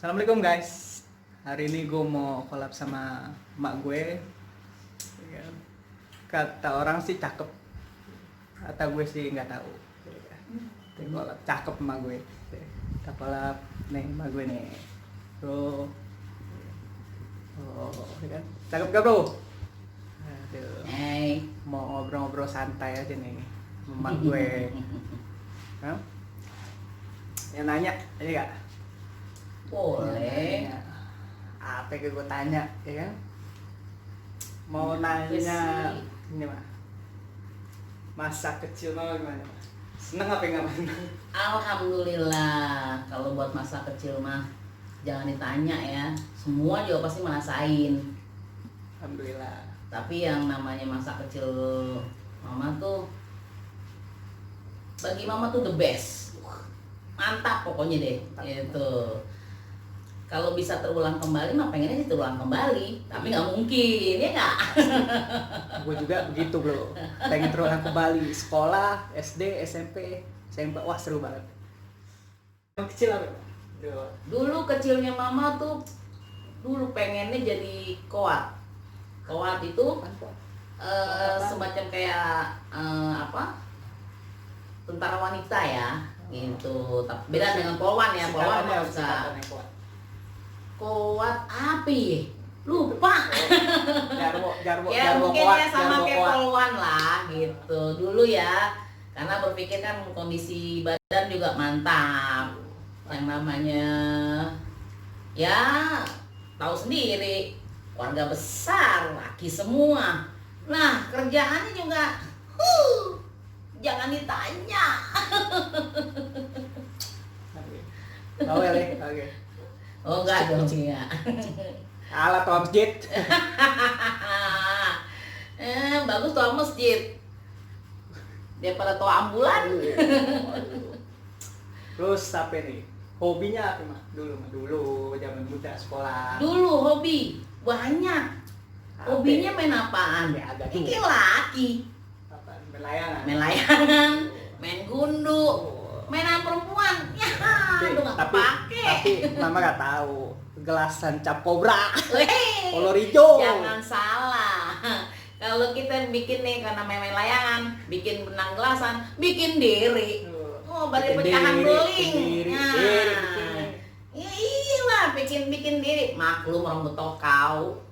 Assalamualaikum guys. Hari ini gue mau collab sama emak gue. Kata orang sih cakep. Kata gue sih nggak tahu. Collab cakep emak gue. Kita collab nih emak gue nih. Bro. Oh, kan? Cakep gak bro? Aduh. Hai. Mau ngobrol-ngobrol santai aja nih sama emak gue. Hah? Yang nanya, ini gak? Boleh. Apa yang gue tanya, ya kan? Mau nanya ini mah, masa kecil lo gimana? Seneng apa enggak? Alhamdulillah. Kalau buat masa kecil mah jangan ditanya ya. Semua juga pasti merasain. Alhamdulillah. Tapi yang namanya masa kecil mama tuh, bagi mama tuh the best. Mantap pokoknya deh. Gitu. Kalau bisa terulang kembali mah pengennya sih terulang kembali, tapi nggak mungkin, ya nggak? Gue juga begitu bro, pengen terulang kembali sekolah, SD, SMP, wah seru banget. Yang kecil apa? Dulu kecilnya mama tuh, dulu pengennya jadi koat. Koat itu semacam kayak tentara wanita ya, gitu. Tapi beda dengan polwan ya, polwan mah bisa. Koat api, lupa. Jarwo Ya mungkin koat, ya sama jarwo kayak koat. polwan lah gitu dulu ya, karena berpikir kan kondisi badan juga mantap. Yang namanya ya tahu sendiri, keluarga besar, laki semua. Nah kerjaannya juga jangan ditanya. Tahu ya Le? Oke. Oh enggak dong ya. Alat tua masjid. Bagus tuh masjid daripada tua ambulan. Terus apa nih? Hobinya apa mah? Dulu zaman muda sekolah. Dulu hobi banyak. Hobinya main apaan? Ya ada Ini tuh. laki. Apa? Main layangan. Main layangan, main gundu, mainan perempuan. Ya, lu nggak kepake. Tapi mama gak tahu. Gelasan cap kobra. Weh, Kolor hijau. jangan salah. Kalau kita bikin nih karena main layangan, bikin benang gelasan, bikin diri. Oh, balik Bikin pecahan diri, beling. bikin diri, Nah, diri bikin. ya iyalah bikin diri. Maklum orang betokau.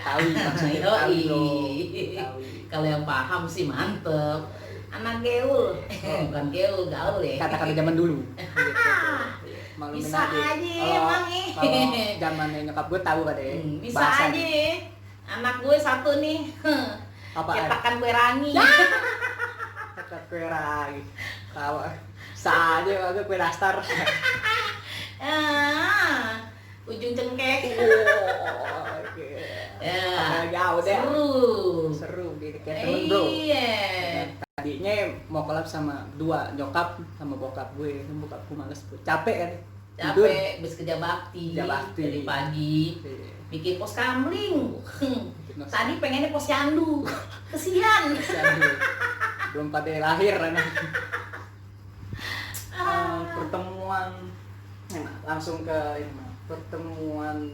Tahu maksudnya tahu bro. Tahu. Kalau yang paham sih mantep. Anak gaul, bukan gaul, gaul ya. Kata-kata zaman dulu. Maklumin Bisa aja emang nih. Kalau zamannya nyokap gue tahu kan deh. Bisa bahasan. aja nih. Anak gue satu nih. Apaan? Cetakan kue rangi. Kata kue ragi. Tahu. Saja agak kue nastar. Ujung cengkek. Oke. Ya, Jauh deh. seru. Seru gitu kayak temen bro. Iya. Tadinya mau collab sama dua, nyokap sama bokap gue. Bokap gue males, capek kan. Tidur. Capek, habis kerja bakti. Kerja bakti. Dari pagi. Bikin pos kamling. Tadi pengennya pos yandu. Kesian. Aduh, belum pada lahir anak. Pertemuan langsung ke ini mah. Pertemuan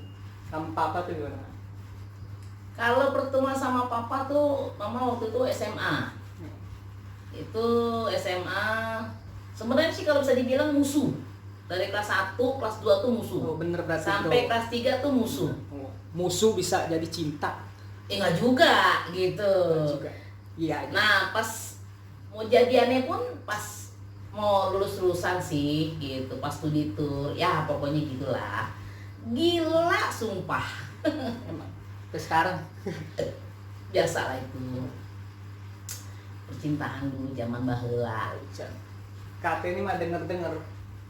sama papa tuh gimana? Kalau pertemuan sama papa tuh, mama waktu itu SMA. Itu SMA. Sebenarnya sih kalau bisa dibilang musuh. Dari kelas 1, kelas 2 tuh musuh. Oh, bener berarti Sampai bro. kelas 3 tuh musuh. Oh, musuh bisa jadi cinta. Enggak juga gitu. Juga. Iya. Nah, pas mau jadiannya pun pas mau lulus-lulusan sih gitu, pas studi tour. Ya, pokoknya gitulah. Gila sumpah. Emang. Terus sekarang Biasa lah itu. Percintaan dulu zaman baheula. kata ini mah denger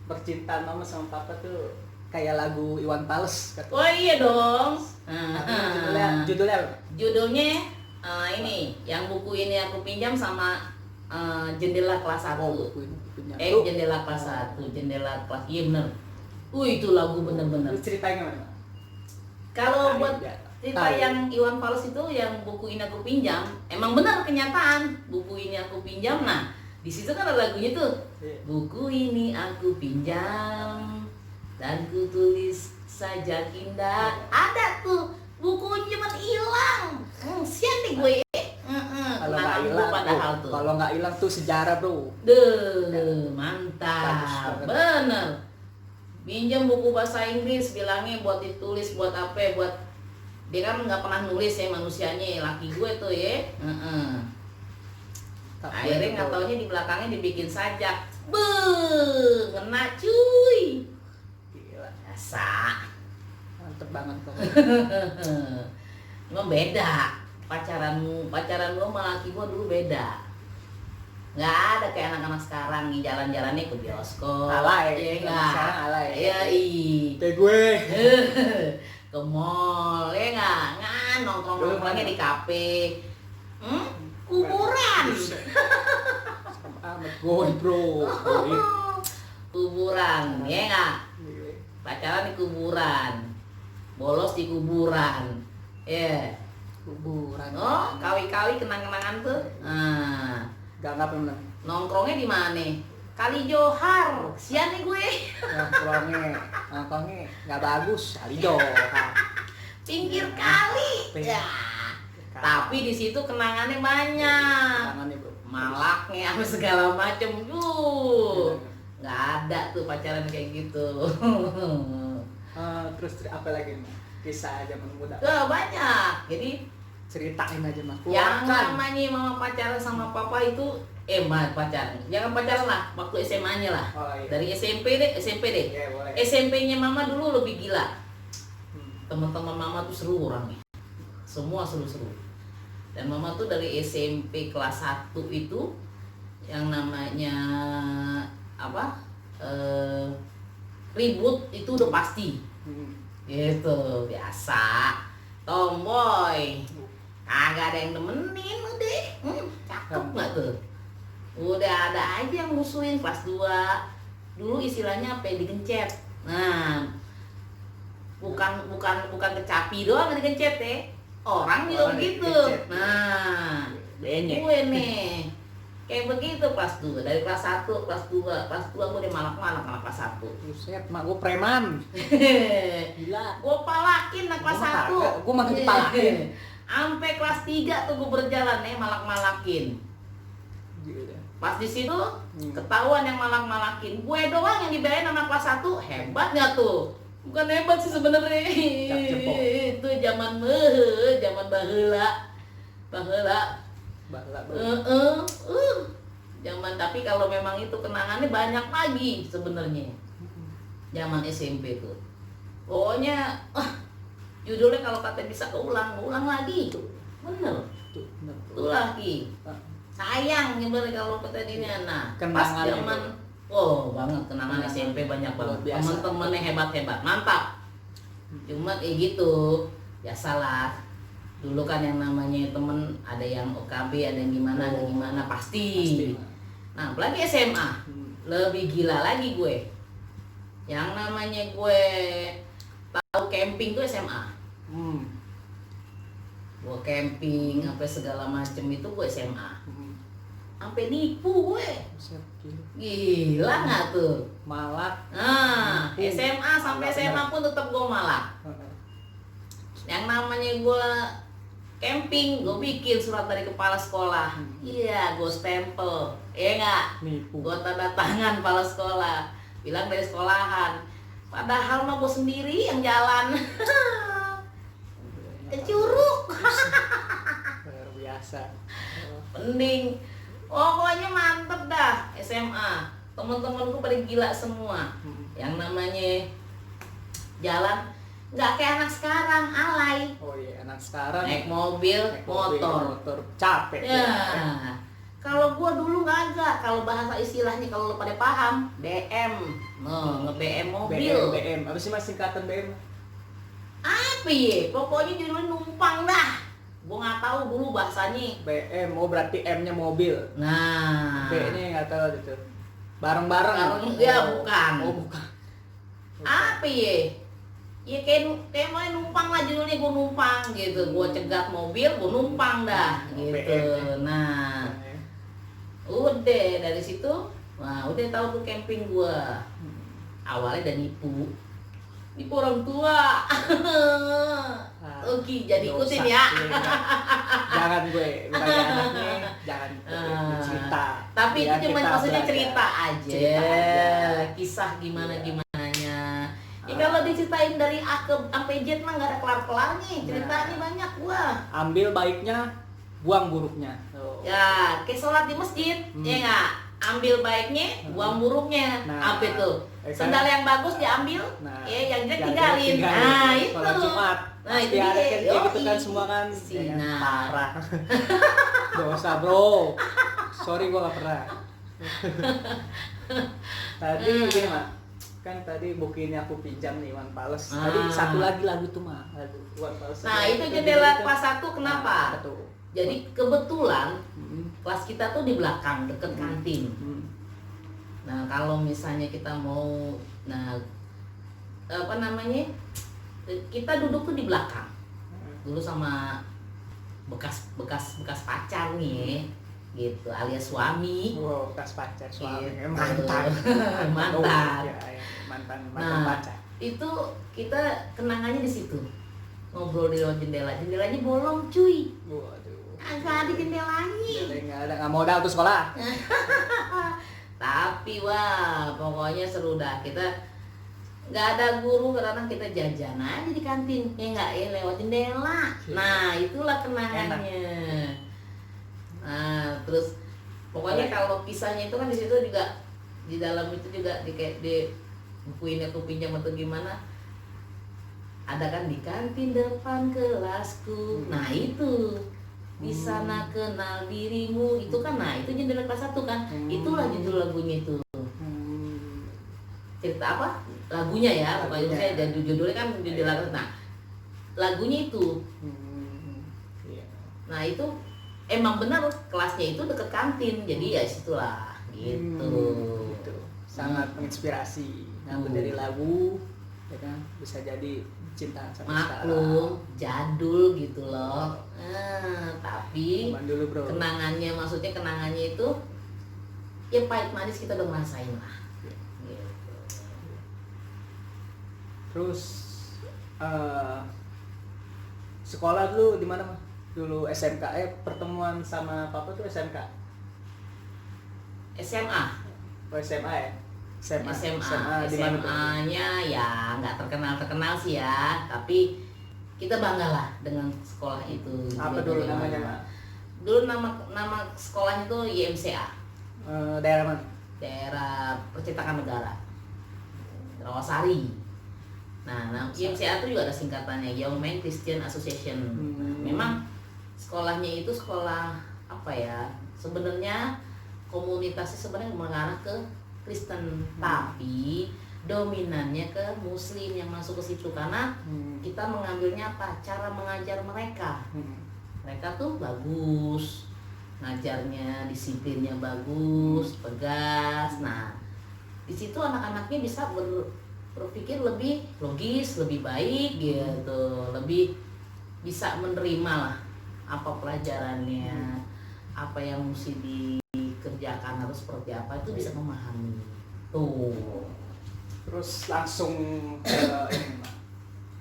percintaan mama sama papa tuh kayak lagu Iwan Fals kata. Oh iya dong. Judulnya apa? Judulnya ini yang buku ini aku pinjam sama jendela kelas 1. Oh, buku ini punya. Jendela kelas 1, jendela kelas. Iya bener. Itu lagu bener-bener. Lu ceritanya gimana? Kalau buat Ya, cerita tahu. yang Iwan Fals itu yang buku ini aku pinjam, emang benar kenyataan. Buku ini aku pinjam. Nah, di situ kan ada lagunya tuh. Iya. Buku ini aku pinjam dari dan ku tulis saja indah. Ada tuh bukunya cuman hilang. Sian nih gue. Kalau nggak Kenangan hilang, gua padahal tuh. kalau nggak hilang tuh sejarah bro. Deh, Bagus mantap. banget. Bener. Pinjam buku bahasa Inggris, bilangnya buat ditulis, buat apa, buat dia kan nggak pernah nulis ya manusianya, laki gue tuh ya. Akhirnya nggak taunya di belakangnya dibikin sajak. Beuh, ngena cuy. Gila, Biasa. mantep banget tuh. Cuma beda. Pacaran lu sama laki gua dulu beda. Nggak ada kayak anak-anak sekarang nih jalan-jalannya ke bioskop. Alay, ya anak nggak? sekarang alay. Iya, Kayak gue. ke mall, ya nggak? Nongkrong-nongkrongnya di kafe. Kuburan. Sama amat gue bro. Kuburan, ya nggak? Pacaran di kuburan. Bolos di kuburan. Ya. Kuburan. Oh, kawi-kawi kenang-kenangan tuh. Nah, Gak bener. nongkrongnya di mana? Kali Johar. Sian nih gue. Nongkrongnya nggak bagus. Kali Johar. Pinggir kali. Ya. Tapi di situ kenangannya banyak. Tangannya bro. Malaknya apa segala macem. Nggak ada tuh pacaran kayak gitu. Terus apa lagi nih? Kisah zaman muda. Banyak. Jadi Ceritain aja mas. yang Keluarkan. namanya mama pacaran sama papa itu pacaran. Jangan pacaran lah, waktu SMA-nya lah. Oh, iya. Dari SMP deh. Iya, boleh. SMP-nya mama dulu lebih gila. Hmm. Teman-teman mama tuh seru orangnya. Semua seru-seru. Dan mama tuh dari SMP kelas 1 itu yang namanya apa? Ribut itu udah pasti. Gitu, biasa. Tomboy. Kagak ada yang nemenin udah. Cakep nggak tuh? Udah ada aja yang musuhin kelas 2. Dulu istilahnya apa ya, digencet. Nah, bukan kecapi doang yang digencet ya. Orang juga Orang begitu. digencet. Nah, Benyek. gue nih kayak begitu kelas 2. Dari kelas 1, kelas 2 gue udah malak-malak sama kelas 1. Buset, mak gue preman. Gila. Gue palakin lah kelas 1. Gue makin dipalakin. Sampai kelas 3 tuh gue berjalan nih malak-malakin. Gila. Pas di situ ketahuan yang malak-malakin. Gue doang yang dibayarin sama kelas 1. Hebat nggak tuh? Bukan hebat sih sebenarnya. Cap cepok. Itu zaman baheula. Bala. Zaman, tapi kalau memang itu kenangannya banyak lagi sebenarnya. Zaman SMP tuh. Pokoknya judulnya kalau kata bisa keulang lagi. Bener. Tuh, bener. Tuh lagi. Sayang gimana kalau kata ini nah. Pas Kenangan zaman banget kenangan Kenangan SMP banyak luar banget. biasa. Temen-temennya hebat-hebat, mantap. Cuma kayak gitu. Biasalah. Dulu kan yang namanya temen ada yang OKB, ada yang gimana pasti. Nah, apalagi SMA. Lebih gila lagi gue. Yang namanya gue tahu camping tuh SMA. Gue camping apa segala macem itu gue SMA. Sampai nipu gue. Buset, gila. Gila nggak tuh? Malak. Nah, Nipu. SMA sampai SMA pun tetap gue malak. Yang namanya gue camping, gue bikin surat dari kepala sekolah. Iya, gue stempel. Iya nggak? Nipu. Gue tanda tangan kepala sekolah. Bilang dari sekolahan. Padahal mah gue sendiri yang jalan. Ke Curug. Luar biasa. Mending. Pokoknya mantep dah SMA. Temen-temenku pada gila semua. Yang namanya jalan nggak kayak anak sekarang, alay. Oh iya, anak sekarang Naik mobil, motor. Capek. Ya. Kalau gua dulu nggak ada. Kalau bahasa istilahnya kalau lo pada paham, BM. Nge-BM mobil. BM. Apa sih mas singkatan BM? Apa ya? Pokoknya judulnya numpang dah. Gua nggak tahu dulu bahasanya. BM, oh berarti M-nya mobil. Nah. B-nya nggak tahu gitu. Bareng-bareng. Ya bukan. Oh bukan. Apa ya? Ya kayak mau numpang lah judulnya, gue numpang gitu. Gue cegat mobil, gue numpang dah gitu. BM. Nah, udah dari situ, udah tahu tuh camping gue. Awalnya udah nipu. Ini orang tua. Oke, jadi ikutin dosa. ya. Iya, enggak. Jangan gue sebagai anaknya jangan cerita. Tapi Biar itu cuma kita maksudnya belajar. cerita aja. Cerita aja. Kisah gimana Iya. gimananya. Ya kalau diceritain dari A ke sampai Z mah nggak ada kelar-kelarnya. Ceritanya banyak gua. Ambil baiknya, buang buruknya. Tuh. Ya, kayak sholat di masjid, ya nggak? Ambil baiknya, buang buruknya. Nah, Apa itu? kan? Sendal yang bagus diambil, Nah, ya yang jelek yang tinggalin. jelek Nah, itu. Sholat Jumat. Nah, Pasti itu ada dia. kan kayak gitu kan Yoi. semua kan. Ya kan? Nah. Parah. Dosa, bro. Sorry gua gak pernah. Tadi gini, Mak. Kan tadi buku ini aku pinjam nih Iwan Fals. Tadi satu lagi lagu tuh, Mak. Lagu Iwan Fals. Nah, itu jendela kelas 1 kenapa? Nah, tuh. Jadi kebetulan Hmm. kelas kita tuh di belakang deket kantin. Hmm. Nah, kalau misalnya kita mau, nah apa namanya, kita duduk tuh di belakang. Dulu sama bekas pacar nih, gitu, alias suami. Wow, kas pacar suami. Gitu. Mantan. Mantan. Oh, ya, mantan Nah, pacar. itu kita kenangannya di situ. Ngobrol di luar jendela. Jendelanya bolong, cuy. Waduh. Agak ada jendelanya. Nggak modal tuh sekolah. Tapi wah, pokoknya seru dah. Kita nggak ada guru karena kita jajan aja di kantin. Ya nggak, ya lewat jendela. Nah, itulah kenangannya. Nah, terus pokoknya kalau kisahnya itu kan di situ juga, di dalam itu juga di kayak di buku ini aku pinjam atau gimana, ada kan di kantin depan kelasku. Nah, itu di sana kenal dirimu itu kan. Nah, itu jendela kelas 1 kan. Itulah judul lagunya itu. Cerita apa? Lagunya ya, pokoknya saya dan judulnya kan jendela kelas. Nah, lagunya itu. Iya. Nah, itu emang benar kelasnya itu deket kantin. Jadi ya situlah gitu. Gitu. Sangat menginspirasi. Ngambil dari lagu, ya kan, bisa jadi cinta sama Maklum, jadul gitu loh. Tapi Zaman dulu, bro. kenangannya, maksudnya kenangannya itu ya pahit manis kita udah ngerasain lah. Gitu. Terus sekolah dulu di mana, Mah? Dulu SMK, pertemuan sama papa tuh SMK. SMA. Oh, SMA ya? SMA di mana tuh? SMA-nya ya nggak terkenal sih ya, tapi kita bangga lah dengan sekolah itu. Apa Jadi dulu bagaimana? namanya, Mak? Dulu nama sekolahnya tuh YMCA, Daerah mana? Daerah Percetakan Negara, Rawasari. Nah, YMCA itu juga ada singkatannya, Young Men Christian Association. Memang sekolahnya itu sekolah apa ya? Sebenarnya komunitasnya sebenarnya mengarah ke Kristen, tapi dominannya ke Muslim yang masuk ke situ karena kita mengambilnya apa? Cara mengajar mereka. Mereka tuh bagus, ngajarnya disiplinnya bagus, tegas. Nah, di situ anak-anaknya bisa berpikir lebih logis, lebih baik gitu, lebih bisa menerima lah apa pelajarannya, apa yang mesti dikerjakan harus seperti apa, itu bisa memahami. Tuh. Terus langsung ke ini, Mak.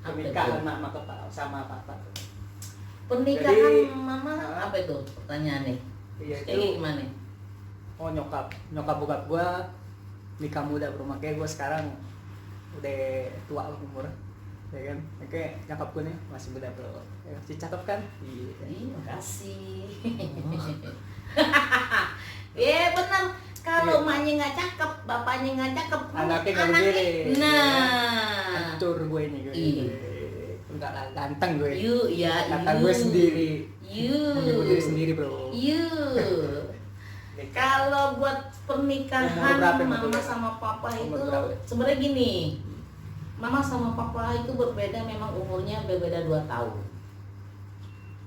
Pernikahan mama sama papa. Pernikahan Jadi, mama apa itu pertanyaannya? Iya, Kayak itu gimana? oh nyokap bokap gua nikah muda, bro. Makanya gua sekarang udah tua umur, ya kan. Makanya nyokap gua nih masih muda, bro. Ya, masih cakep kan? Iya. Terima kasih. Ya benar. Kalau emaknya nggak cakep, bapaknya nggak cakep, Anaknya nggak berdiri. Nah, Hancur gue ini, gue. Iya. Enggak lah, ganteng gue. Kata you. gue sendiri. You. Menyebut diri sendiri, bro. You. Kalau buat pernikahan Umur berapa, mama Mak? sama papa Umur itu berapa? sebenarnya gini. Mama sama papa itu berbeda, memang umurnya berbeda 2 tahun.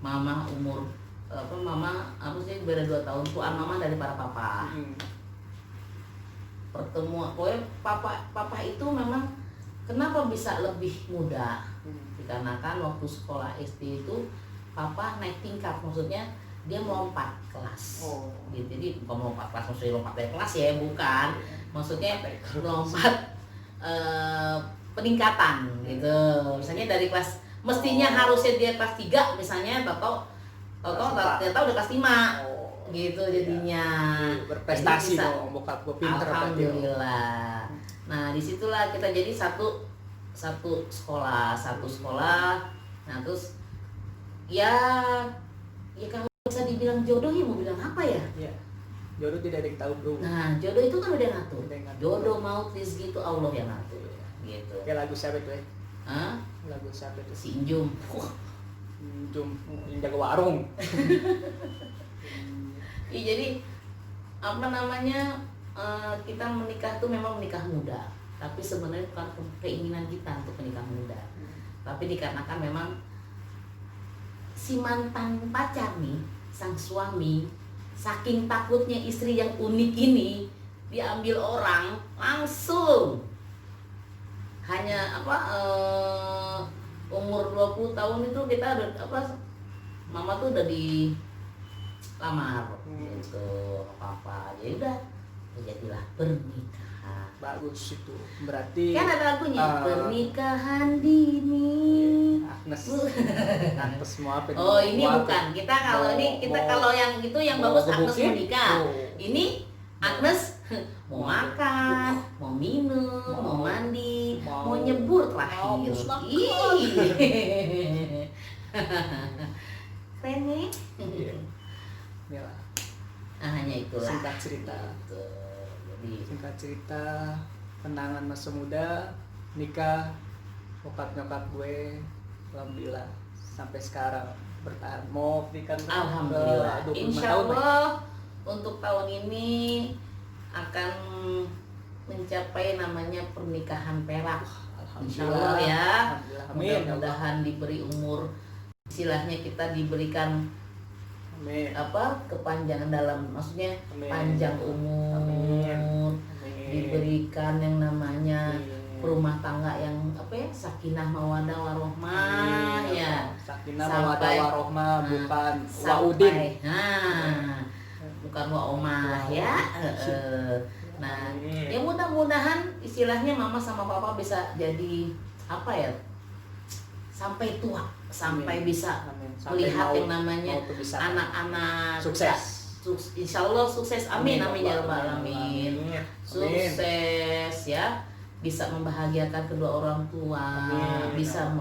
Mama beda 2 tahun, tuan mama daripada papa. Pertemuan, pokoknya papa itu memang kenapa bisa lebih muda? Dikarenakan waktu sekolah SD itu papa naik tingkat, maksudnya dia melompat kelas. Oh. Gitu. Jadi bukan melompat kelas, maksudnya lompat dari kelas ya, bukan. Maksudnya melompat peningkatan gitu. Misalnya dari kelas mestinya harusnya dia kelas 3 misalnya, atau ternyata udah kelas 5 gitu jadinya. Berprestasi Jadi bisa, dong, bokap gue pinter berarti. alhamdulillah. Nah disitulah kita jadi satu sekolah. Nah terus ya kalau bisa dibilang jodoh ya mau bilang apa ya? Iya. Jodoh tidak ada yang tahu bro. Nah jodoh itu kan udah ngatur. Udah ngatur. Jodoh maut rezeki itu Allah yang ngatur. Gitu. Kayak lagu siapa tuh ya? Hah? Lagu siapa tuh? Si Injum. Jum yang jaga warung. Ya, jadi apa namanya, kita menikah tuh memang menikah muda, tapi sebenarnya bukan keinginan kita untuk menikah muda, tapi dikarenakan memang si mantan pacar nih, sang suami, saking takutnya istri yang unik ini diambil orang, langsung hanya umur 20 tahun itu kita udah mama tuh udah dilamar gitu apa ya udah jadilah pernikahan. Bagus itu. Berarti Kan ada lagunya pernikahan dini. Agnes mau apa? Oh ini Mau bukan apa? kita kalau ini kita kalau yang itu yang mau bagus Agnes gebukin? menikah. Oh. Ini Agnes mau makan, mau minum, mau mandi, mau nyebur terakhir. Ih. Keren nih. Iya. Inilah Nah, hanya itulah. singkat cerita. Gitu. Jadi Singkat cerita, kenangan masa muda, nikah, bokap nyokap gue, alhamdulillah sampai sekarang bertahan. Mau nikah alhamdulillah. 25 Insya tahun, Mek. Allah untuk tahun ini akan mencapai namanya pernikahan perak. Insya Allah ya. Alhamdulillah. Amin. Mudah-mudahan diberi umur, istilahnya kita diberikan Amin. kepanjangan dalam, maksudnya Amin. panjang umur, Amin. diberikan yang namanya Amin. rumah tangga yang sakinah mawadah warohmah Amin. ya. Sakinah Sampai- mawaddah warohmah, bukan Sampai- waudin. bukan wa omah ya. Nah, Amin. ya mudah-mudahan istilahnya mama sama papa bisa jadi sampai tua, sampai Amin. bisa Amin. Sampai melihat mau- yang namanya mau kebiasaan. anak-anak Sukses. Insya Allah sukses, amin amin ya rabbal Amin. alamin. Sukses ya, bisa membahagiakan kedua orang tua, Amin. bisa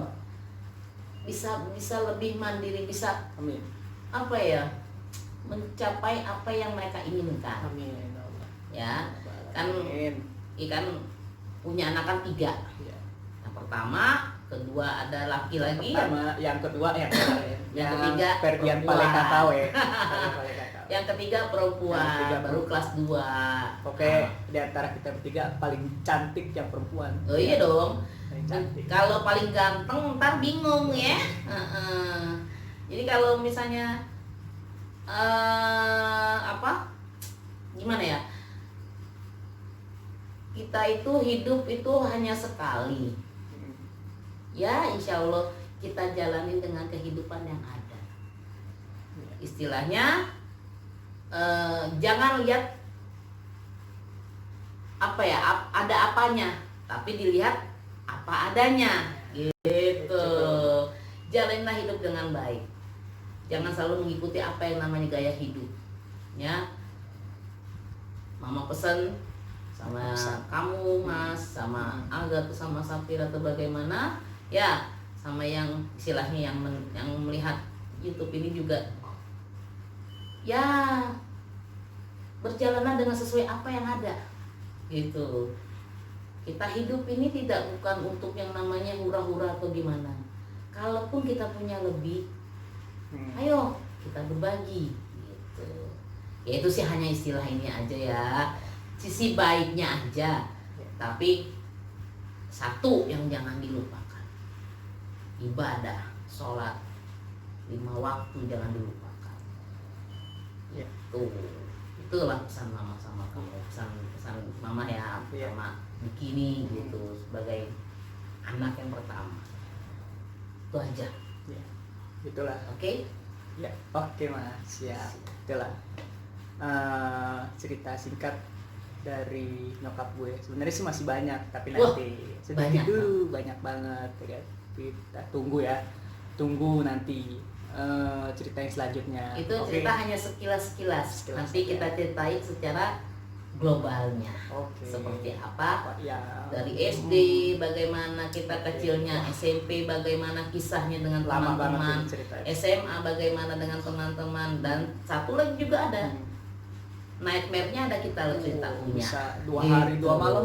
lebih mandiri, bisa Amin. mencapai apa yang mereka inginkan Amin. ya. Kan Amin. ikan punya anak kan 3. Iya. Yang pertama, kedua ada laki lagi, Yang kedua Yang ketiga, Ferdian perempuan. Palekatau ya. yang ketiga perempuan, Yang ketiga baru kelas 2. Oke, di antara kita bertiga paling cantik yang perempuan. Oh iya dong. Paling cantik. Kalau paling ganteng ntar bingung ya. Jadi kalau misalnya gimana ya? Kita itu hidup itu hanya sekali. Ya insya Allah kita jalani dengan kehidupan yang ada. Istilahnya jangan lihat ada apanya, tapi dilihat apa adanya gitu. Jalanilah hidup dengan baik, jangan selalu mengikuti apa yang namanya gaya hidup ya. Mama pesen sama kamu Mas, sama Aga tuh, sama Safira atau bagaimana ya, sama yang istilahnya yang melihat YouTube ini juga ya, berjalanlah dengan sesuai apa yang ada gitu. Kita hidup ini bukan untuk yang namanya hura-hura atau gimana. Kalaupun kita punya lebih, ayo kita berbagi gitu. Ya itu sih hanya istilah ini aja ya, sisi baiknya aja. Tapi satu yang jangan dilupakan, ibadah, sholat 5 waktu jangan dilupakan. Ya. Itulah pesan mama sama kamu, pesan mama ya, Ya. sama Bikini gitu sebagai anak yang pertama. Itu aja. Ya. Itulah. Oke? Ya, oke Mas. Ya, itulah cerita singkat dari nyokap gue. Sebenarnya sih masih banyak, tapi Wah, nanti sedikit banyak dulu, banyak banget ya kan. Kita tunggu ya. Tunggu nanti cerita yang selanjutnya. Itu Oke. cerita hanya sekilas-sekilas. Sekilas Nanti aja. kita ceritain secara globalnya. Oke. Seperti apa? Ya. Dari SD, bagaimana kita kecilnya, SMP, bagaimana kisahnya dengan Lama banget teman-teman, ini cerita. SMA bagaimana dengan teman-teman, dan satu lagi juga ada Hmm. nightmare-nya ada kita cerita punya. Bisa 2 hari 2 malam.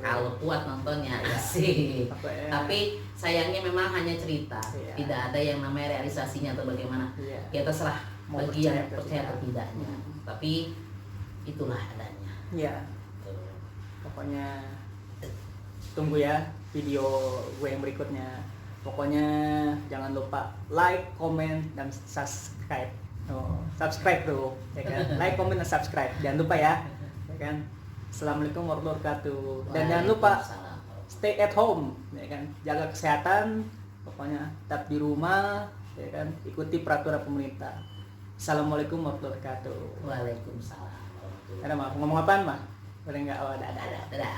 Kalau kuat nontonnya Iya. asik. Apa ya? Tapi sayangnya memang hanya cerita, Iya. tidak ada yang namanya realisasinya atau bagaimana. Iya. Ya terserah Mau bagi yang percaya atau percaya atau tidak. tidaknya. Tapi itulah adanya. Iya. Tuh. Pokoknya tunggu ya video gue yang berikutnya. Pokoknya jangan lupa like, comment, dan subscribe. Subscribe tuh, ya kan? Like, comment, dan subscribe. Jangan lupa ya, ya kan? Assalamualaikum warahmatullahi wabarakatuh. Dan jangan lupa Waalaikumsalam. stay at home, ya kan? Jaga kesehatan. Pokoknya tetap di rumah, ya kan? Ikuti peraturan pemerintah. Assalamualaikum warahmatullahi wabarakatuh. Waalaikumsalam. Ada mah ngomong apaan mah? Boleh nggak? Oh, dadah. Dadah.